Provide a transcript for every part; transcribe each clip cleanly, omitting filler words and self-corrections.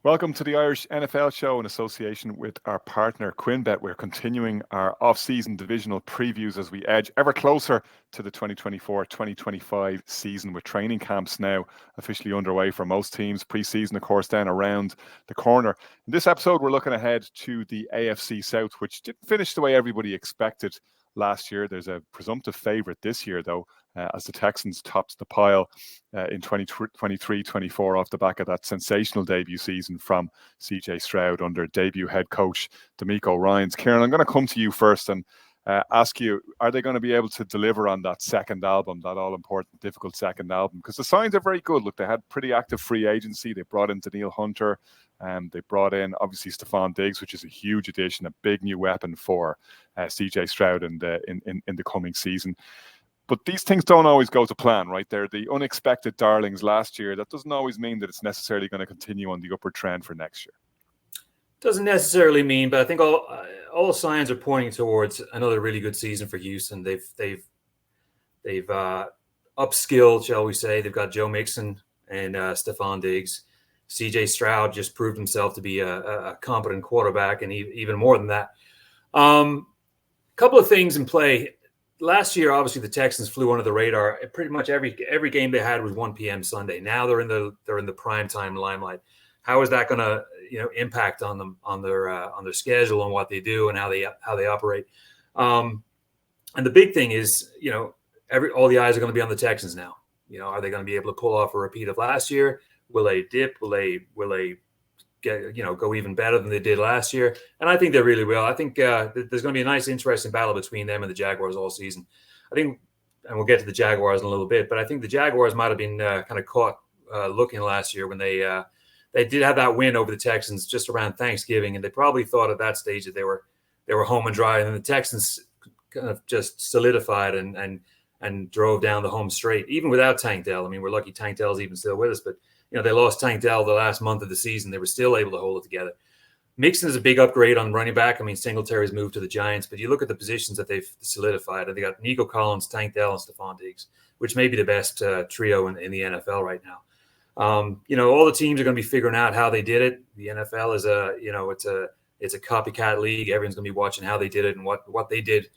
Welcome to the Irish NFL show in association with our partner QuinnBet. We're continuing our off-season divisional previews as we edge ever closer to the 2024-2025 season, with training camps now officially underway for most teams. Pre-season, of course, then around the corner. In this episode, we're looking ahead to the AFC South, which didn't finish the way everybody expected last year. There's a presumptive favourite this year, though, as the Texans topped the pile in 2023-24 off the back of that sensational debut season from CJ Stroud under debut head coach D'Amico Ryans. Kieran, I'm going to come to you first and ask you, are they going to be able to deliver on that second album, that all-important, difficult second album? Because the signs are very good. Look, they had pretty active free agency. They brought in Daniil Hunter. They brought in, obviously, Stephon Diggs, which is a huge addition, a big new weapon for CJ Stroud in the coming season. But these things don't always go to plan, right? They're the unexpected darlings last year. That doesn't always mean that it's necessarily going to continue on the upward trend for next year. Doesn't necessarily mean, but I think all signs are pointing towards another really good season for Houston. They've upskilled, shall we say. They've got Joe Mixon and Stephon Diggs. CJ Stroud just proved himself to be a competent quarterback, and even more than that. Couple of things in play. Last year, obviously, the Texans flew under the radar. Pretty much every game they had was 1 p.m. Sunday. Now they're in the primetime limelight. How is that going to impact on them, on their schedule, and what they do and how they operate? And the big thing is, all the eyes are going to be on the Texans now. Are they going to be able to pull off a repeat of last year? Will they dip? Will they get, go even better than they did last year? And I think they really will. I think there's going to be a nice, interesting battle between them and the Jaguars all season. I think, and we'll get to the Jaguars in a little bit, but I think the Jaguars might have been kind of caught looking last year when they did have that win over the Texans just around Thanksgiving, and they probably thought at that stage that they were home and dry, and the Texans kind of just solidified and drove down the home straight, even without Tank Dell. I mean, we're lucky Tank Dell's even still with us, but they lost Tank Dell the last month of the season. They were still able to hold it together. Mixon is a big upgrade on running back. I mean, Singletary's moved to the Giants, but you look at the positions that they've solidified, and they got Nico Collins, Tank Dell, and Stephon Diggs, which may be the best trio in the NFL right now. All the teams are going to be figuring out how they did it. The NFL is it's a copycat league. Everyone's going to be watching how they did it and what they did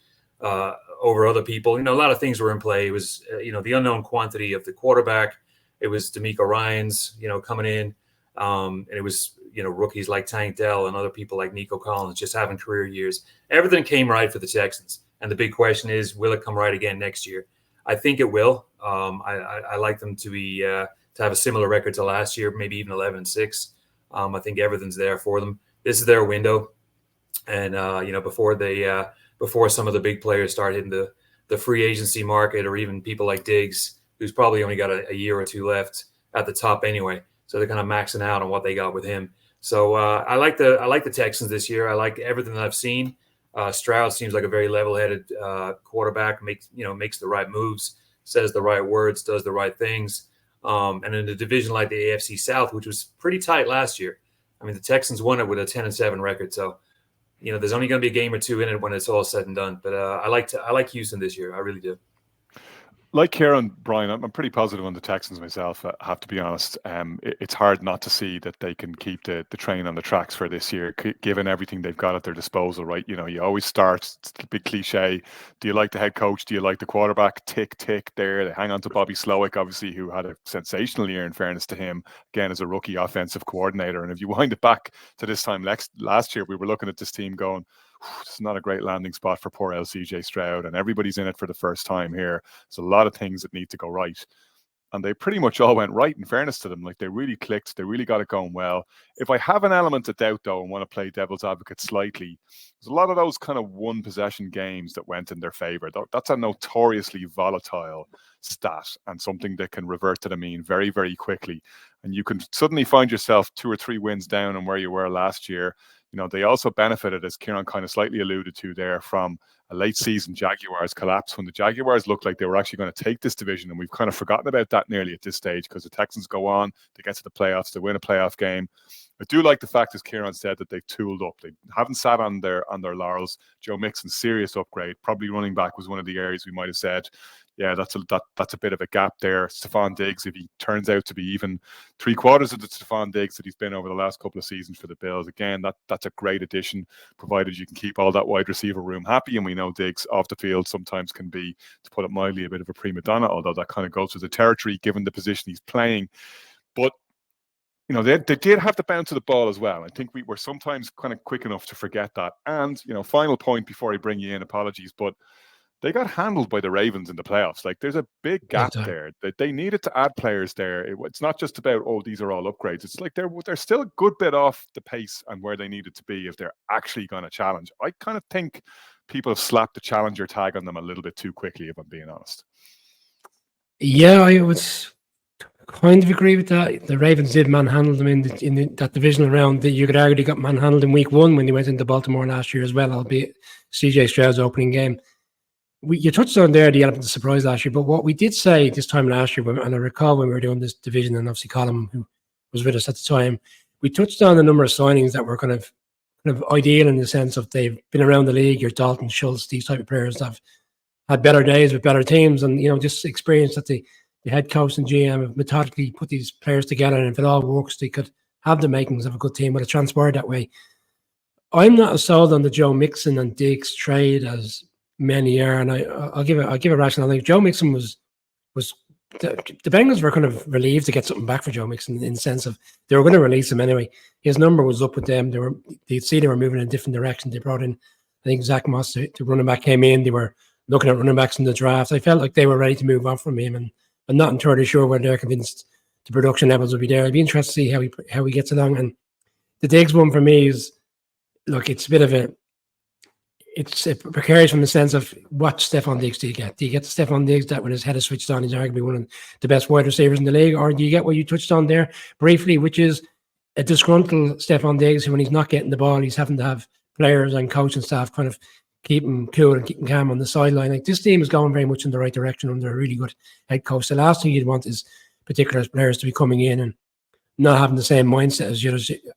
over other people. A lot of things were in play. It was the unknown quantity of the quarterback. It was D'Amico Ryans, coming in, and it was rookies like Tank Dell and other people like Nico Collins just having career years. Everything came right for the Texans, and the big question is, will it come right again next year? I think it will. I like them to have a similar record to last year, maybe even 11-6. I think everything's there for them. This is their window, and before some of the big players start hitting the free agency market, or even people like Diggs, who's probably only got a year or two left at the top anyway. So they're kind of maxing out on what they got with him. So I like the Texans this year. I like everything that I've seen. Stroud seems like a very level-headed quarterback, makes the right moves, says the right words, does the right things. And in a division like the AFC South, which was pretty tight last year, I mean, the Texans won it with a 10-7 record. So, there's only going to be a game or two in it when it's all said and done. But I like Houston this year. I really do. Like Kieran, Brian, I'm pretty positive on the Texans myself, I have to be honest. It's hard not to see that they can keep the train on the tracks for this year, given everything they've got at their disposal, right? You always start, it's the big cliche, do you like the head coach? Do you like the quarterback? Tick, tick there. They hang on to Bobby Slowick, obviously, who had a sensational year, in fairness to him, again, as a rookie offensive coordinator. And if you wind it back to this time last year, we were looking at this team going, it's not a great landing spot for poor CJ Stroud, and everybody's in it for the first time here. There's a lot of things that need to go right. And they pretty much all went right, in fairness to them. Like, they really clicked. They really got it going well. If I have an element of doubt, though, and want to play devil's advocate slightly, there's a lot of those kind of one-possession games that went in their favor. That's a notoriously volatile stat, and something that can revert to the mean very, very quickly. And you can suddenly find yourself 2 or 3 wins down on where you were last year. They also benefited, as Kieran kind of slightly alluded to there, from a late season Jaguars collapse, when the Jaguars looked like they were actually going to take this division. And we've kind of forgotten about that nearly at this stage, because the Texans go on, they get to the playoffs, they win a playoff game. I do like the fact, as Kieran said, that they've tooled up. They haven't sat on their laurels. Joe Mixon, serious upgrade. Probably running back was one of the areas we might have said yeah, that's a bit of a gap there. Stephon Diggs, if he turns out to be even 3/4 of the Stephon Diggs that he's been over the last couple of seasons for the Bills, again, that's a great addition, provided you can keep all that wide receiver room happy. And we know Diggs off the field sometimes can be, to put it mildly, a bit of a prima donna, although that kind of goes with the territory given the position he's playing. But they did have the bounce of the ball as well. I think we were sometimes kind of quick enough to forget that. And, final point before I bring you in, apologies, but they got handled by the Ravens in the playoffs. Like, there's a big gap there. They needed to add players there. It's not just about, these are all upgrades. It's like they're still a good bit off the pace and where they needed to be if they're actually going to challenge. I kind of think people have slapped the challenger tag on them a little bit too quickly, if I'm being honest. Yeah, I would kind of agree with that. The Ravens did manhandle them in that divisional round. That you could argue they got manhandled in week 1 when they went into Baltimore last year as well, albeit CJ Stroud's opening game. You touched on there the element of surprise last year, but what we did say this time last year, and I recall when we were doing this division, and obviously Colin, who was with us at the time, we touched on a number of signings that were kind of ideal in the sense of they've been around the league. Your Dalton, Schultz, these type of players that have had better days with better teams, and just experience that the head coach and GM have methodically put these players together, and if it all works, they could have the makings of a good team. But it transpired that way. I'm not as sold on the Joe Mixon and Diggs trade as many are, and I'll give a rationale. Like Joe Mixon was the Bengals were kind of relieved to get something back for Joe Mixon in the sense of they were going to release him anyway. His number was up with them. They'd see they were moving in a different direction. They brought in, I think, Zach Moss, the running back, came in. They were looking at running backs in the draft. I felt like they were ready to move on from him, and I'm not entirely sure whether they're convinced the production levels will be there. I'd be interested to see how he gets along. And the Diggs one for me is, look, it's a bit of it's precarious from the sense of what Stephon Diggs do you get? Do you get the Stephon Diggs that when his head is switched on, he's arguably one of the best wide receivers in the league? Or do you get what you touched on there briefly, which is a disgruntled Stephon Diggs who, when he's not getting the ball, he's having to have players and coaching staff kind of keep him cool and keep him calm on the sideline. Like, this team is going very much in the right direction under a really good head coach. The last thing you'd want is particular players to be coming in and not having the same mindset as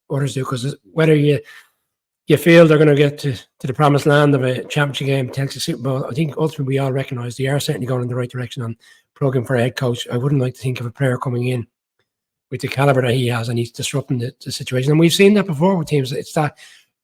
others do, because whether you feel they're going to get to the promised land of a championship game, potentially Super Bowl, I think ultimately we all recognise they are certainly going in the right direction on programming for a head coach. I wouldn't like to think of a player coming in with the caliber that he has and he's disrupting the situation. And we've seen that before with teams. It's that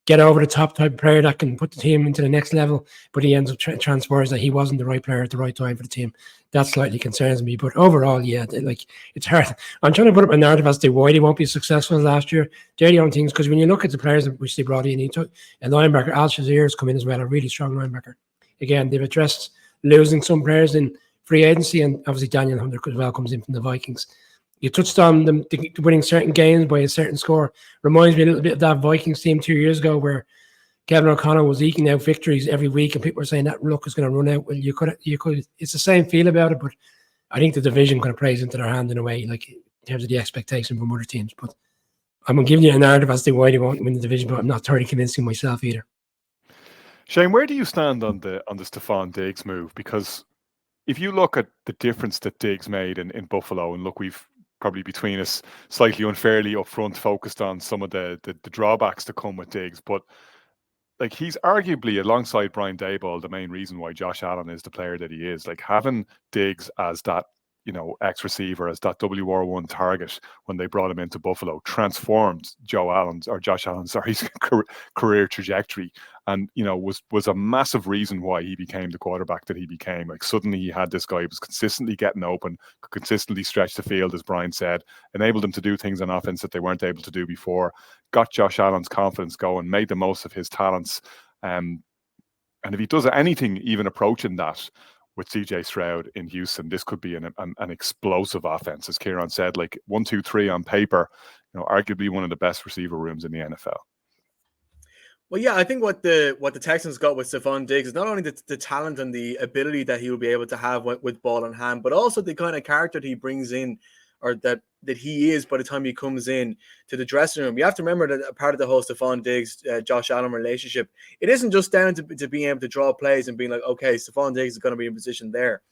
get over the top type of player that can put the team into the next level, but he ends up transpires that he wasn't the right player at the right time for the team. That slightly concerns me. But overall, yeah, it's hard. I'm trying to put up a narrative as to why they won't be successful as last year. They're the only things, because when you look at the players which they brought in, he took a linebacker, Al Shazier has come in as well, a really strong linebacker. Again, they've addressed losing some players in free agency, and obviously Daniel Hunter as well comes in from the Vikings. You touched on them winning certain games by a certain score. Reminds me a little bit of that Vikings team 2 years ago where Kevin O'Connell was eking out victories every week and people were saying that luck is going to run out. Well, you could. It's the same feel about it, but I think the division kind of plays into their hand in a way, like in terms of the expectation from other teams. But I'm giving you a narrative as to why they won't win the division, but I'm not totally convincing myself either. Shane, where do you stand on the Stephon Diggs move? Because if you look at the difference that Diggs made in Buffalo, and look, we've probably between us slightly unfairly upfront focused on some of the drawbacks that come with Diggs, but like, he's arguably, alongside Brian Daboll, the main reason why Josh Allen is the player that he is. Like, having Diggs as that, ex-receiver, as that WR1 target when they brought him into Buffalo transformed Josh Allen's career trajectory, and was a massive reason why he became the quarterback that he became. Like, suddenly he had this guy who was consistently getting open, could consistently stretch the field, as Brian said, enabled them to do things on offense that they weren't able to do before, got Josh Allen's confidence going, made the most of his talents. And if he does anything even approaching that with CJ Stroud in Houston, this could be an explosive offense. As Kieran said, like 1, 2, 3 on paper, arguably one of the best receiver rooms in the NFL. Well, yeah, I think what the Texans got with Stephon Diggs is not only the talent and the ability that he will be able to have with ball in hand, but also the kind of character that he brings in, or that he is by the time he comes in to the dressing room. You have to remember that a part of the whole Stephon Diggs, Josh Allen relationship, it isn't just down to being able to draw plays and being like, okay, Stephon Diggs is going to be in position there.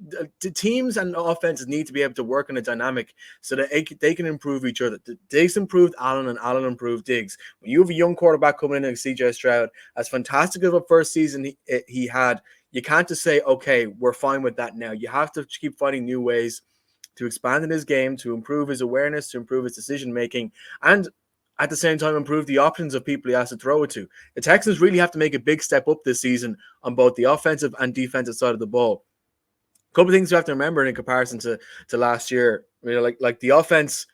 The teams and offenses need to be able to work in a dynamic so that they can improve each other. Diggs improved Allen and Allen improved Diggs. When you have a young quarterback coming in like CJ Stroud, as fantastic of a first season he had, you can't just say, okay, we're fine with that now. You have to keep finding new ways to expand in his game, to improve his awareness, to improve his decision making, and at the same time improve the options of people he has to throw it to. The Texans really have to make a big step up this season on both the offensive and defensive side of the ball. A couple of things you have to remember in comparison to last year. Like the offense,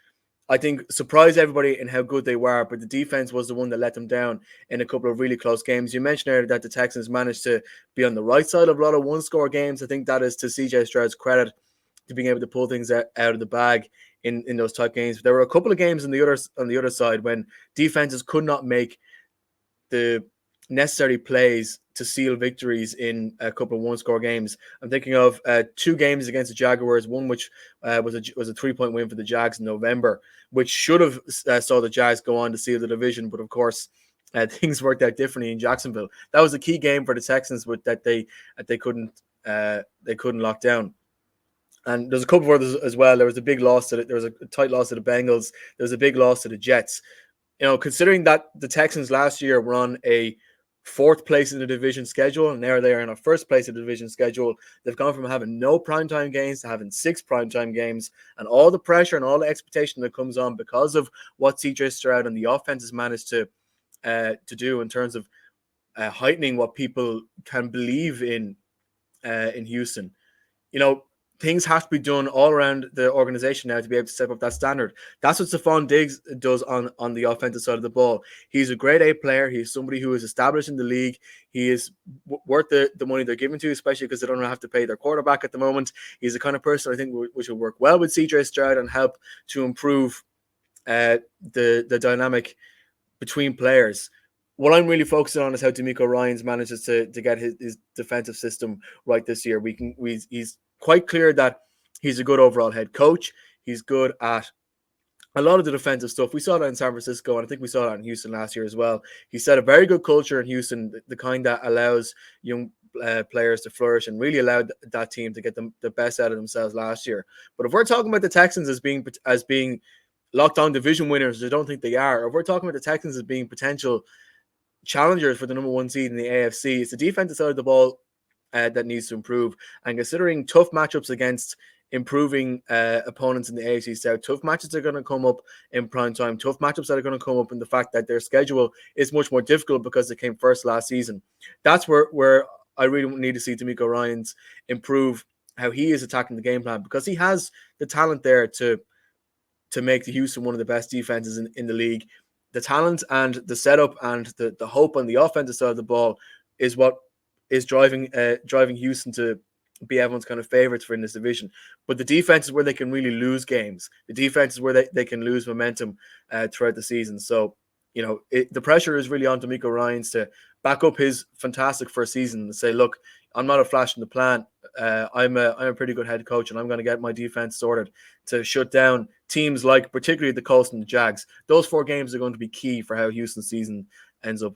I think, surprised everybody in how good they were, but the defense was the one that let them down in a couple of really close games. You mentioned earlier that the Texans managed to be on the right side of a lot of one-score games. I think that is to CJ Stroud's credit, to being able to pull things out of the bag in those type games. But there were a couple of games on the other side when defenses could not make the necessary plays to seal victories in a couple of one-score games. I'm thinking of 2 games against the Jaguars, one which was a 3-point win for the Jags in November, which should have saw the Jags go on to seal the division, but of course things worked out differently in Jacksonville. That was a key game for the Texans, but that they couldn't lock down. And there's a couple of others as well. There was a big loss there was a tight loss to the Bengals. There was a big loss to the Jets. Considering that the Texans last year were on a 4th place in the division schedule, and now they are in a 1st place in the division schedule. They've gone from having no primetime games to having 6 primetime games, and all the pressure and all the expectation that comes on because of what CJ Stroud and the offense has managed to do in terms of heightening what people can believe in Houston. Things have to be done all around the organization now to be able to step up that standard. That's what Stephon Diggs does on the offensive side of the ball. He's a grade A player. He's somebody who is established in the league. He is worth the money they're giving to, especially because they don't have to pay their quarterback at the moment. He's the kind of person I think which will work well with CJ Stroud and help to improve the dynamic between players. What I'm really focusing on is how DeMeco Ryans manages to get his defensive system right this year. He's quite clear that he's a good overall head coach. He's good at a lot of the defensive stuff. We saw that in San Francisco, and I think we saw that in Houston last year as well. He set a very good culture in Houston, the kind that allows young players to flourish and really allowed that team to get the best out of themselves last year. But if we're talking about the Texans as being locked on division winners, I don't think they are. Or if we're talking about the Texans as being potential challengers for the number 1 seed in the AFC, it's the defensive side of the ball that needs to improve. And considering tough matchups against improving opponents in the AFC South, tough matches are going to come up in prime time, tough matchups that are going to come up in the fact that their schedule is much more difficult because they came first last season. That's where I really need to see DeMeco Ryans improve how he is attacking the game plan, because he has the talent there to make the Houston one of the best defenses in the league. The talent and the setup and the hope on the offensive side of the ball is what is driving Houston to be everyone's kind of favorites for in this division. But the defense is where they can really lose games. The defense is where they can lose momentum throughout the season. So, the pressure is really on DeMeco Ryans to back up his fantastic first season and say, look, I'm not a flash in the pan. I'm a pretty good head coach, and I'm going to get my defense sorted to shut down teams like particularly the Colts and the Jags. Those 4 games are going to be key for how Houston's season ends up.